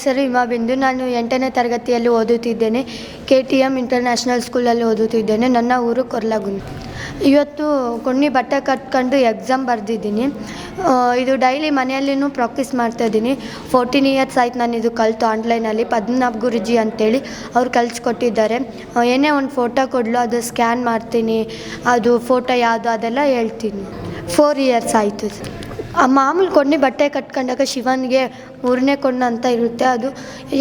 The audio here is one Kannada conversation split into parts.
ಹೆಸರು ಹಿಮಾಬಿಂದು. ನಾನು 8ನೇ ತರಗತಿಯಲ್ಲಿ ಓದುತ್ತಿದ್ದೇನೆ. KTM ಇಂಟರ್ನ್ಯಾಷನಲ್ ಸ್ಕೂಲಲ್ಲಿ ಓದುತ್ತಿದ್ದೇನೆ. ನನ್ನ ಊರು ಕೊರ್ಲಗುಂದ್. ಇವತ್ತು కొన్ని ಬಟ್ಟೆ ಕಟ್ಕೊಂಡು ಎಕ್ಸಾಮ್ ಬರೆದಿದ್ದೀನಿ. ಇದು ಡೈಲಿ ಮನೆಯಲ್ಲಿನೂ ಪ್ರಾಕ್ಟೀಸ್ ಮಾಡ್ತಾಯಿದ್ದೀನಿ. 14 ಇಯರ್ಸ್ ಆಯ್ತು ನಾನು ಇದು ಕಲಿತು ಆನ್ಲೈನಲ್ಲಿ. ಪದ್ಮನಾಭ್ ಗುರೂಜಿ ಅಂತೇಳಿ ಅವ್ರು ಕಲಿಸ್ಕೊಟ್ಟಿದ್ದಾರೆ. ಏನೇ ಒಂದು ಫೋಟೋ ಕೊಡಲು ಅದು ಸ್ಕ್ಯಾನ್ ಮಾಡ್ತೀನಿ, ಅದು ಫೋಟೋ ಯಾವುದು ಅದೆಲ್ಲ ಹೇಳ್ತೀನಿ. 4 ಇಯರ್ಸ್ ಆಯಿತು. ಮಾಮೂಲು కొన్ని ಬಟ್ಟೆ ಕಟ್ಕೊಂಡಾಗ ಶಿವನಿಗೆ 3ನೇ ಕಣ್ಣು ಅಂತ ಇರುತ್ತೆ. ಅದು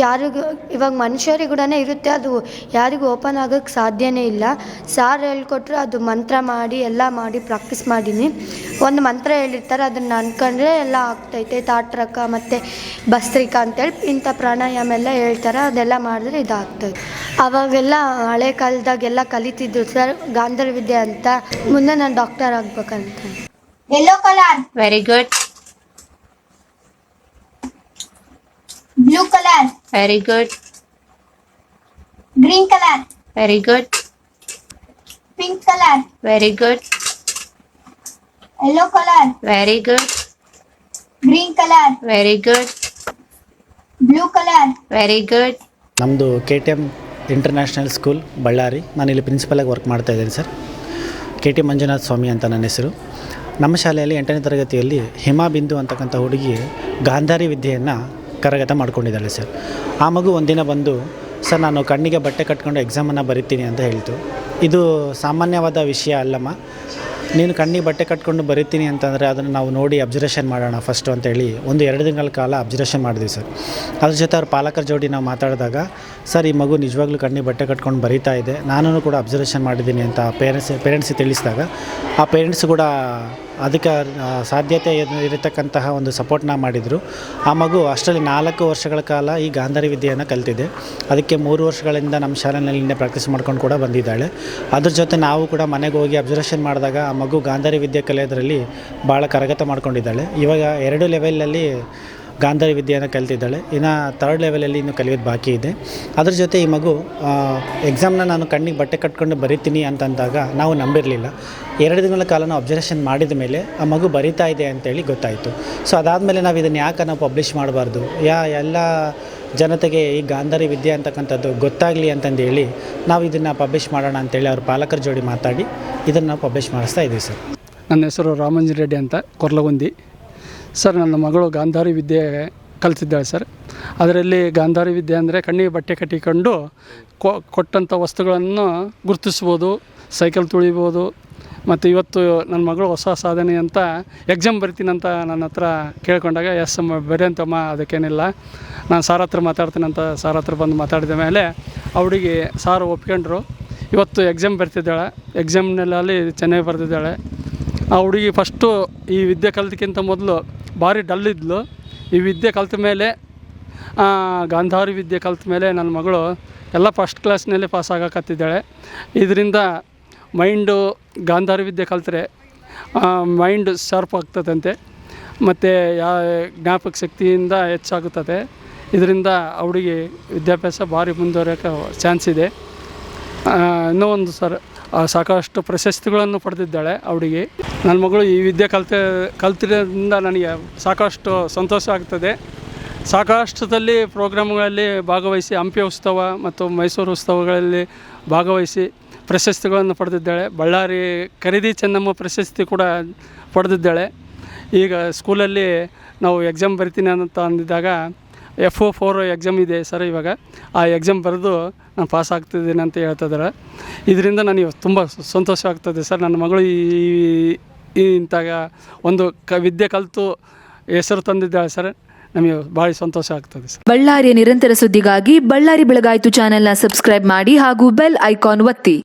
ಯಾರಿಗೂ ಇವಾಗ ಮನುಷ್ಯರಿಗೆ ಕೂಡ ಇರುತ್ತೆ, ಅದು ಯಾರಿಗೂ ಓಪನ್ ಆಗೋಕ್ಕೆ ಸಾಧ್ಯನೇ ಇಲ್ಲ. ಸಾರ್ ಹೇಳ್ಕೊಟ್ರು, ಅದು ಮಂತ್ರ ಮಾಡಿ ಎಲ್ಲ ಮಾಡಿ ಪ್ರಾಕ್ಟೀಸ್ ಮಾಡೀನಿ. ಒಂದು ಮಂತ್ರ ಹೇಳಿರ್ತಾರೆ, ಅದನ್ನು ಅನ್ಕೊಂಡ್ರೆ ಎಲ್ಲ ಆಗ್ತೈತೆ. ತಾಟ್ರಕ ಮತ್ತು ಭಸ್ತ್ರಿಕ ಅಂತೇಳಿ ಇಂಥ ಪ್ರಾಣಾಯಾಮ ಎಲ್ಲ ಹೇಳ್ತಾರೆ, ಅದೆಲ್ಲ ಮಾಡಿದ್ರೆ ಇದಾಗ್ತೈತೆ. ಅವಾಗೆಲ್ಲ ಹಳೆ ಕಾಲದಾಗೆಲ್ಲ ಕಲಿತಿದ್ರು ಸರ್ ಗಾಂಧರ್ವ ವಿದ್ಯೆ ಅಂತ. ಮುಂದೆ ನಾನು ಡಾಕ್ಟರ್ ಆಗ್ಬೇಕಂತ. Yellow color. Very good. Blue color. Very good. Green color. Very good. Pink color. Very good. Yellow color. Very good. Green color. Very good. Blue color. Very good. ನಮ್ಮದು KTM ಇಂಟರ್ನ್ಯಾಷನಲ್ ಸ್ಕೂಲ್ ಬಳ್ಳಾರಿ. ನಾನಿಲ್ಲಿ ಪ್ರಿನ್ಸಿಪಲಾಗಿ ವರ್ಕ್ ಮಾಡ್ತಾಯಿದ್ದೀನಿ ಸರ್. KT ಮಂಜುನಾಥ್ ಸ್ವಾಮಿ ಅಂತ ನನ್ನ ಹೆಸರು. ನಮ್ಮ ಶಾಲೆಯಲ್ಲಿ 8ನೇ ತರಗತಿಯಲ್ಲಿ ಹಿಮಾಬಿಂದು ಅಂತಕ್ಕಂಥ ಹುಡುಗಿ ಗಾಂಧಾರಿ ವಿದ್ಯೆಯನ್ನು ಕರಗತ ಮಾಡ್ಕೊಂಡಿದ್ದಾಳೆ ಸರ್. ಆ ಮಗು ಒಂದಿನ ಬಂದು, ಸರ್ ನಾನು ಕಣ್ಣಿಗೆ ಬಟ್ಟೆ ಕಟ್ಕೊಂಡು ಎಕ್ಸಾಮನ್ನು ಬರಿತೀನಿ ಅಂತ ಹೇಳ್ತು. ಇದು ಸಾಮಾನ್ಯವಾದ ವಿಷಯ ಅಲ್ಲಮ್ಮ, ನೀನು ಕಣ್ಣಿಗೆ ಬಟ್ಟೆ ಕಟ್ಕೊಂಡು ಬರಿತೀನಿ ಅಂತಂದರೆ ಅದನ್ನು ನಾವು ನೋಡಿ ಅಬ್ಸರ್ವೇಷನ್ ಮಾಡೋಣ ಫಸ್ಟು ಅಂತೇಳಿ 1-2 ದಿನಗಳ ಕಾಲ ಅಬ್ಸರ್ವೇಷನ್ ಮಾಡಿದ್ವಿ ಸರ್. ಅದ್ರ ಜೊತೆ ಅವ್ರ ಪಾಲಕರ ಜೋಡಿ ನಾವು ಮಾತಾಡಿದಾಗ, ಸರ್ ಈ ಮಗು ನಿಜವಾಗ್ಲೂ ಕಣ್ಣಿಗೆ ಬಟ್ಟೆ ಕಟ್ಕೊಂಡು ಬರೀತಾ ಇದೆ, ನಾನು ಕೂಡ ಅಬ್ಸರ್ವೇಷನ್ ಮಾಡಿದ್ದೀನಿ ಅಂತ ಪೇರೆಂಟ್ಸಿಗೆ ತಿಳಿಸಿದಾಗ, ಆ ಪೇರೆಂಟ್ಸ್ ಕೂಡ ಅದಕ್ಕೆ ಸಾಧ್ಯತೆ ಇರತಕ್ಕಂತಹ ಒಂದು ಸಪೋರ್ಟ್ನ ಮಾಡಿದರು. ಆ ಮಗು ಅಷ್ಟರಲ್ಲಿ 4 ವರ್ಷಗಳ ಕಾಲ ಈ ಗಾಂಧಾರಿ ವಿದ್ಯೆಯನ್ನು ಕಲಿತಿದೆ. ಅದಕ್ಕೆ 3 ವರ್ಷಗಳಿಂದ ನಮ್ಮ ಶಾಲೆಯಲ್ಲಿನೇ ಪ್ರಾಕ್ಟೀಸ್ ಮಾಡ್ಕೊಂಡು ಕೂಡ ಬಂದಿದ್ದಾಳೆ. ಅದ್ರ ಜೊತೆ ನಾವು ಕೂಡ ಮನೆಗೆ ಹೋಗಿ ಅಬ್ಸರ್ವೇಷನ್ ಮಾಡಿದಾಗ ಆ ಮಗು ಗಾಂಧಾರಿ ವಿದ್ಯೆ ಕಲಿಯೋದ್ರಲ್ಲಿ ಭಾಳ ಕರಗತ ಮಾಡ್ಕೊಂಡಿದ್ದಾಳೆ. ಇವಾಗ 2 ಲೆವೆಲಲ್ಲಿ ಗಾಂಧಾರಿ ವಿದ್ಯೆಯನ್ನು ಕಲಿತಿದ್ದಾಳೆ. ಇನ್ನು 3rd ಲೆವೆಲಲ್ಲಿ ಇನ್ನೂ ಕಲಿಯೋದು ಬಾಕಿ ಇದೆ. ಅದ್ರ ಜೊತೆ ಈ ಮಗು ಎಕ್ಸಾಮ್ನ ನಾನು ಕಣ್ಣಿಗೆ ಬಟ್ಟೆ ಕಟ್ಕೊಂಡು ಬರಿತೀನಿ ಅಂತಂದಾಗ ನಾವು ನಂಬಿರಲಿಲ್ಲ. 2 ದಿನಗಳ ಕಾಲ ನಾವು ಅಬ್ಸರ್ವೇಷನ್ ಮಾಡಿದ ಮೇಲೆ ಆ ಮಗು ಬರಿತಾ ಇದೆ ಅಂತೇಳಿ ಗೊತ್ತಾಯಿತು. ಸೊ ಅದಾದಮೇಲೆ ನಾವು ಇದನ್ನು ಯಾಕೆ ನಾವು ಪಬ್ಲಿಷ್ ಮಾಡಬಾರ್ದು, ಎಲ್ಲ ಜನತೆಗೆ ಈ ಗಾಂಧಾರಿ ವಿದ್ಯೆ ಅಂತಕ್ಕಂಥದ್ದು ಗೊತ್ತಾಗಲಿ ಅಂತಂದೇಳಿ ನಾವು ಇದನ್ನು ಪಬ್ಲಿಷ್ ಮಾಡೋಣ ಅಂತೇಳಿ ಅವ್ರ ಪಾಲಕರ ಜೋಡಿ ಮಾತಾಡಿ ಇದನ್ನು ನಾವು ಪಬ್ಲಿಷ್ ಮಾಡಿಸ್ತಾ ಇದ್ದೀವಿ ಸರ್. ನನ್ನ ಹೆಸರು ರಾಮಂಜನ್ ರೆಡ್ಡಿ ಅಂತ, ಕೊರ್ಲಗುಂದಿ ಸರ್. ನನ್ನ ಮಗಳು ಗಾಂಧಾರಿ ವಿದ್ಯೆ ಕಲಿತಿದ್ದಾಳೆ ಸರ್. ಅದರಲ್ಲಿ ಗಾಂಧಾರಿ ವಿದ್ಯೆ ಅಂದರೆ ಕಣ್ಣಿಗೆ ಬಟ್ಟೆ ಕಟ್ಟಿಕೊಂಡು ಕೊಟ್ಟಂಥ ವಸ್ತುಗಳನ್ನು ಗುರುತಿಸ್ಬೋದು, ಸೈಕಲ್ ತುಳಿಬೋದು. ಮತ್ತು ಇವತ್ತು ನನ್ನ ಮಗಳು ಹೊಸ ಸಾಧನೆ ಅಂತ ಎಕ್ಸಾಮ್ ಬರಿತೀನಂತ ನನ್ನ ಹತ್ರ ಕೇಳ್ಕೊಂಡಾಗ, ಎಸ್ ಬರೀ ಅಂತಮ್ಮ, ಅದಕ್ಕೇನಿಲ್ಲ, ನಾನು ಸಾರ್ ಹತ್ರ ಮಾತಾಡ್ತೀನಿ ಅಂತ ಸಾರ್ ಹತ್ರ ಬಂದು ಮಾತಾಡಿದ ಮೇಲೆ ಅವಳಿಗೆ ಸಾರು ಒಪ್ಕೊಂಡ್ರು. ಇವತ್ತು ಎಕ್ಸಾಮ್ ಬರ್ತಿದ್ದಾಳೆ. ಎಕ್ಸಾಮ್ನಲ್ಲಿ ಚೆನ್ನಾಗಿ ಬರೆದಿದ್ದಾಳೆ. ಆ ಹುಡುಗಿ ಫಸ್ಟು ಈ ವಿದ್ಯೆ ಕಲಿತಕ್ಕಿಂತ ಮೊದಲು ಭಾರಿ ಡಲ್ಲಿದ್ಲು. ಈ ವಿದ್ಯೆ ಕಲಿತ ಮೇಲೆ, ಗಾಂಧಾರಿ ವಿದ್ಯೆ ಕಲಿತ ಮೇಲೆ ನನ್ನ ಮಗಳು ಎಲ್ಲ ಫಸ್ಟ್ ಕ್ಲಾಸ್ನಲ್ಲಿ ಪಾಸ್ ಆಗಕತ್ತಿದ್ದಾಳೆ. ಇದರಿಂದ ಮೈಂಡು ಗಾಂಧಾರಿ ವಿದ್ಯೆ ಕಲಿತ್ರೆ ಮೈಂಡ್ ಶಾರ್ಪ್ ಆಗ್ತದಂತೆ, ಮತ್ತು ಜ್ಞಾಪಕ ಶಕ್ತಿಯಿಂದ ಹೆಚ್ಚಾಗುತ್ತದೆ. ಇದರಿಂದ ಅವಳಿಗೆ ವಿದ್ಯಾಭ್ಯಾಸ ಭಾರಿ ಮುಂದುವರಿಯೋಕ್ಕೆ ಚಾನ್ಸ್ ಇದೆ. ಇನ್ನೂ ಒಂದು ಸರ್, ಸಾಕಷ್ಟು ಪ್ರಶಸ್ತಿಗಳನ್ನು ಪಡೆದಿದ್ದಾಳೆ ಅವಳಿಗೆ. ನನ್ನ ಮಗಳು ಈ ವಿದ್ಯೆ ಕಲ್ತಿರೋದ್ರಿಂದ ನನಗೆ ಸಾಕಷ್ಟು ಸಂತೋಷ ಆಗ್ತದೆ. ಸಾಕಷ್ಟುದಲ್ಲಿ ಪ್ರೋಗ್ರಾಮ್ಗಳಲ್ಲಿ ಭಾಗವಹಿಸಿ, ಹಂಪಿ ಉತ್ಸವ ಮತ್ತು ಮೈಸೂರು ಉತ್ಸವಗಳಲ್ಲಿ ಭಾಗವಹಿಸಿ ಪ್ರಶಸ್ತಿಗಳನ್ನು ಪಡೆದಿದ್ದಾಳೆ. ಬಳ್ಳಾರಿ ಖರೀದಿ ಚೆನ್ನಮ್ಮ ಪ್ರಶಸ್ತಿ ಕೂಡ ಪಡೆದಿದ್ದಾಳೆ. ಈಗ ಸ್ಕೂಲಲ್ಲಿ ನಾವು ಎಕ್ಸಾಮ್ ಬರಿತೀನಿ ಅಂತ ಅಂದಿದ್ದಾಗ FO4 ಎಕ್ಸಾಮ್ ಇದೆ ಸರ್. ಇವಾಗ ಆ ಎಕ್ಸಾಮ್ ಬರೆದು ನಾನು ಪಾಸ್ ಆಗ್ತಿದ್ದೀನಿ ಅಂತ ಹೇಳ್ತಿದ್ದಾರೆ. ಇದರಿಂದ ನನಗೆ ತುಂಬ ಸಂತೋಷ ಆಗ್ತದೆ ಸರ್. ನನ್ನ ಮಗಳು ಇಂತಾಗ ಒಂದು ವಿದ್ಯೆ ಕಲಿತು ಹೆಸರು ತಂದಿದ್ದಾಳೆ ಸರ್. ನಮಗೆ ಭಾಳ ಸಂತೋಷ ಆಗ್ತದೆ ಸರ್. ಬಳ್ಳಾರಿಯ ನಿರಂತರ ಸುದ್ದಿಗಾಗಿ ಬಳ್ಳಾರಿ ಬೆಳಗಾಯಿತು ಚಾನೆಲ್ನ ಸಬ್ಸ್ಕ್ರೈಬ್ ಮಾಡಿ ಹಾಗೂ ಬೆಲ್ ಐಕಾನ್ ಒತ್ತಿ.